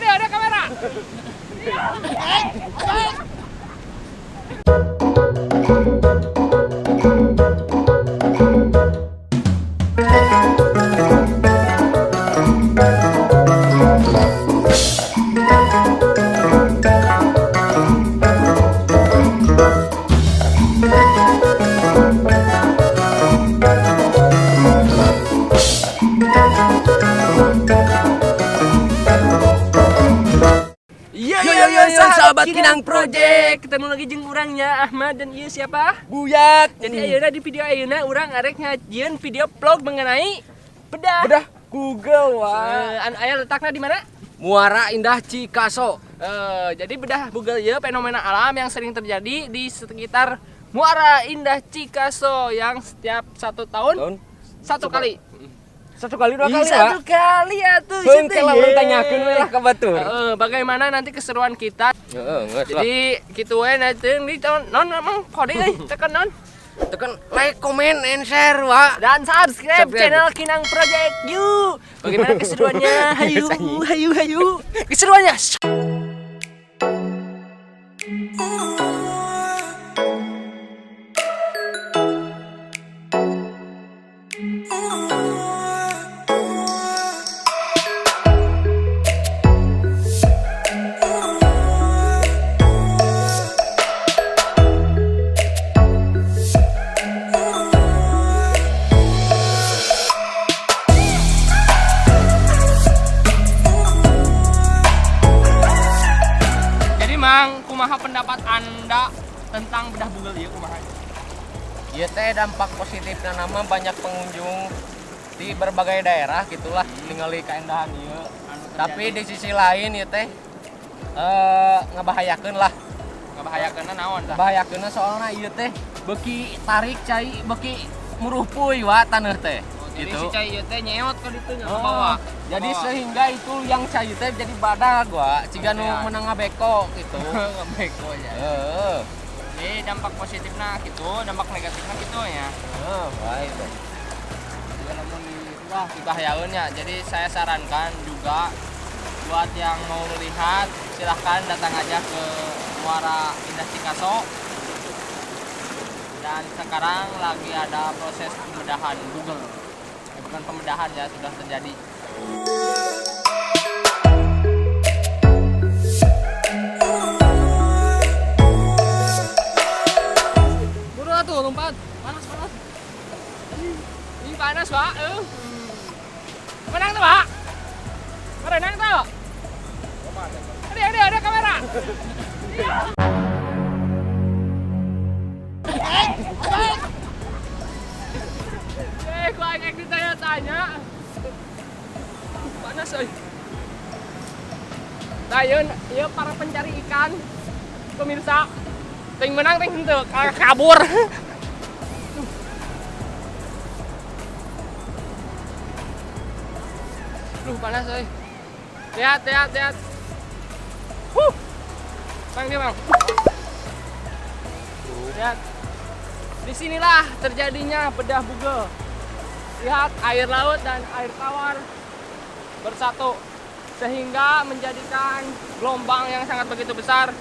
Ada kamera. Sahabat Kinang Project, ketemu lagi jeung urangnya Ahmad dan ieu siapa? Buyak. Jadi ayeuna di video ayeuna urang arek ngajieun video vlog mengenai bedah Google wah. Aya letakna di mana? Muara Indah Cikaso. Jadi bedah Google ieu fenomena alam yang sering terjadi di sekitar Muara Indah Cikaso yang setiap 1 tahun satu kali. Satu kali 2 kali, Satu kali atuh. Heung ke lamun tanyakeun we lah ka batur. Bagaimana nanti keseruan kita? Jadi kitu we nanti di non emang kode euy tekan non. Tekan like, comment, and share wa. Dan subscribe channel Kinang Project yuk. Bagaimana keseruannya? Hayu. Keseruannya. Kumaha pendapat Anda tentang bedah Google ieu kumaha? Ieu teh dampak positifna nama banyak pengunjung di berbagai daerah gitulah ningali kaendahan ieu. Tapi di sisi lain ieu teh ngabahayakeun lah. Ngabahayakeunna naon tah? Bahayakeunna soalna ieu teh beuki tarik cai beuki murupuy wa taneuh teh. Jadi si cai ieu teh nyeot ka ditu nya ke bawah. Jadi sehingga itu yang cai teh jadi badag wa, ciga nu meunang ngabeko gitu. Ngabeko ya. Heeh. Jadi dampak positifna gitu, dampak negatifna gitu ya. Baik. Juga namun dibahayakeun ya. Jadi saya sarankan juga buat yang mau melihat silahkan datang aja ke Muara Indah Cikaso. Dan sekarang lagi ada proses pembedahan Google. Bukan pembedahan ya, sudah terjadi. Buru atuh lompat. Panas. Ini panas, Pak. Menang tuh, Pak. Berenang tuh. Ada kamera. Kok agak ditanya-tanya. Panas, euy. Nah, ieu para pencari ikan. Pemirsa, ting menang ting henteu kabur. Panas, euy. Lihat. Bang dia, Bang. Lihat. Disinilah terjadinya bedah Google. Lihat air laut dan air tawar bersatu sehingga menjadikan gelombang yang sangat begitu besar.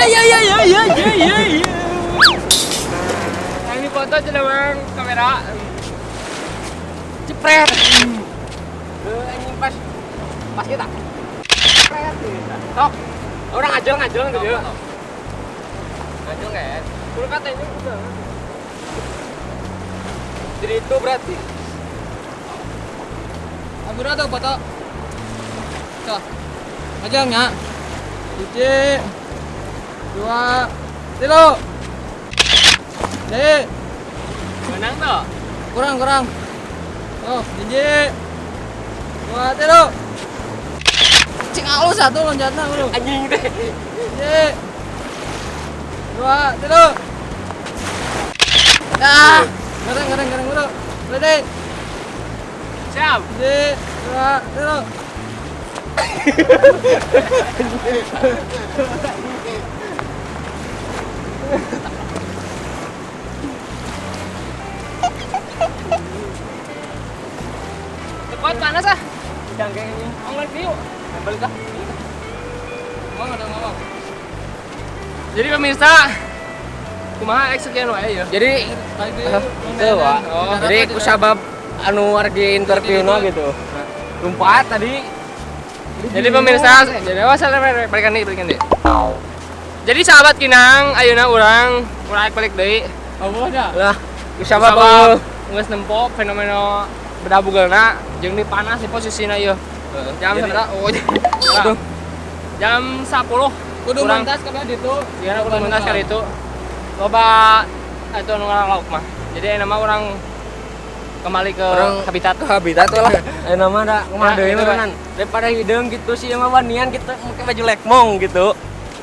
Ya. Nah, ini foto sudah bang kamera. Jepret. Anjing pas kita. Jepret. Sok. Orang ngajel gitu ya. Ngajel kan. Kulo katanya udah. Jadi itu berarti. Ambil atau foto. Coba. Ngajengnya. 1 2 3. Nih. Menang toh? Kurang. Oh, hiji. 2 3. Cing alus satu loncatna bro. Anjing teh. Hiji. 2 3. Dah. Gareng bro. Ready. Siap. Hiji, 2 3. Kuat panas ah. Jangan kayak gini. Ngomong lagi yuk. Balik ah. Ngomong ada ngomong. Jadi pemirsa, kumaha sekian wae ya. Jadi itu Wak. Jadi kusabab anu argi interviewna gitu. Lumpat tadi. Jadi pemirsa, jadi awas balikan deh. Jadi sahabat Kinang, ayeuna urang balik deui. Oh dah. Lah, Kusabab geus nempo fenomena bedah bugelna jeung di panas di posisina ieu. Jam berapa? Oh, aduh. Jam 10. Kudu mentas kada ditu. Iya, kudu mentas ka ditu. Loba atuh anu lauk mah. Jadi nama orang kembali ke habitat. Ke habitat lah. Nama da kumaha deui meunan. Daripada hideung gitu sih mah wanian kita make baju lekmong gitu.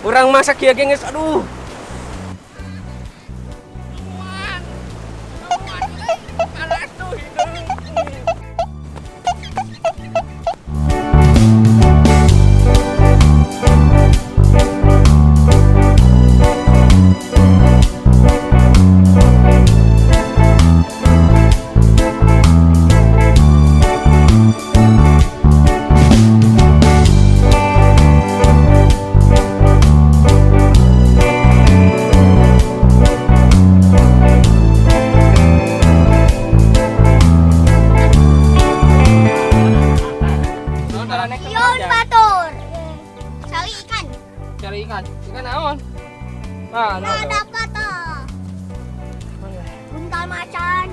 Urang masak kieu ge geus aduh. Cari ikan. Ikan naon? Nah, Ada kata. Buntal macan.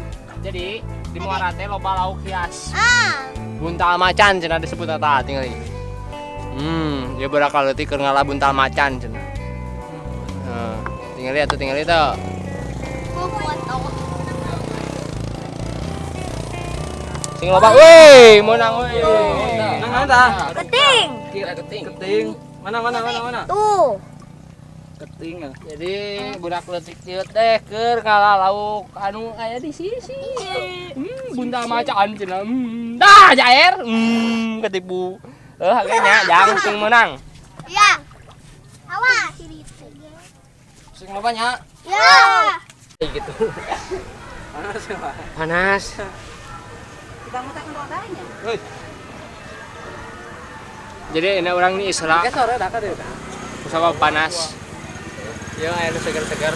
jadi di Muara teh loba lauk hias. Ah. Buntal macan cenah disebut eta tinggal ieu. Dia berakal leutik keur ngalah buntal macan cenah. Tinggal lihat tuh, tinggal itu. Sing loba, weh, menang weh. Nang tah? Keting. Kira keting. Mana? Tuh. Keting. Jadi budak leutik ieu teh keur ngalah lauk anu aya di sisi. Buntal macan cenah. Dah jair. Ketipu. Harganya jang sing menang. Ya. Awas. Sing lobanya. Ya. Gitu. Panas. Kita mau tak modalnya. Jadi ini orang ini Isra. Sore dah kada. Sama panas. Ya air segar-segar.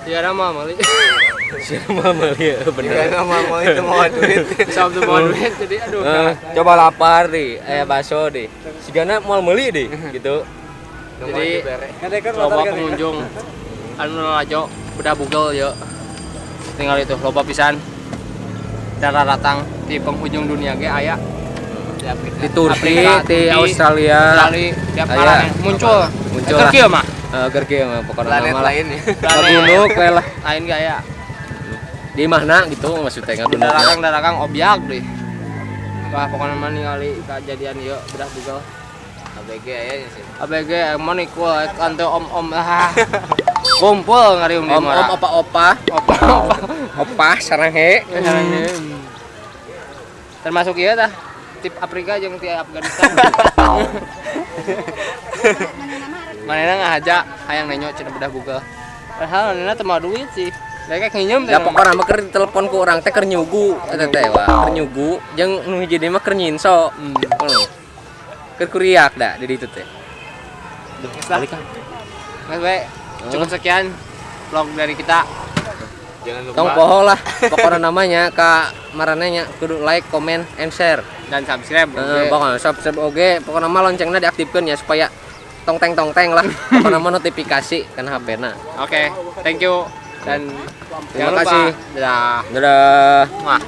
Tiara mah mali. Siapa mali bener. Enggak mau itu mau duit. Sabtu mau duit jadi aduh. Coba lapar deh, aya bakso deh. Sigana mau meuli deh gitu. Jadi loba pengunjung anu lajo bedah bugel ya. Tinggal itu loba pisan. Darah datang di penghujung dunia ge aya. Di Turki, di Australia. Tiap malam muncul. Keur kieu mah. Keur kieu mah pokona nama lain ya. Gunung we lah. Lain gaya. Di mana gitu maksudnya ngadunakeun. Darakang objek deh. Wah pokona mah ningali kejadian ieu bedah bugel. ABG aya sih. ABG emang ikut kantor om-om lah. Kumpul ngariung di Muara. Om opa sarang he. Termasuk ieu tah tip Afrika jeung ti Afganistan. Manehna ngahaja hayang nenyo cenah bedah bugel. Padahal manehna teu mau duit sih. Mereka nginjem Ya pokona mah keur telepon ku urang teh keur nyugu eta teh wah, keur nyugu jeung nu hiji deui mah keur nyinso. Keur kuriak da di ditu teh. Balik kan. Cukup sekian vlog dari kita. Jangan lupa. Tong poho lah pokona namanya ka maranehnya kudu like, comment, and share Dan subscribe. Pokoknya subscribe oge, pokoknya mah loncengna diaktifkeun ya supaya tong teng lah. Pokoknya mah notifikasi kana HP-na. Oke, thank you dan Terima kasih. Dadah. Dadah. Wah.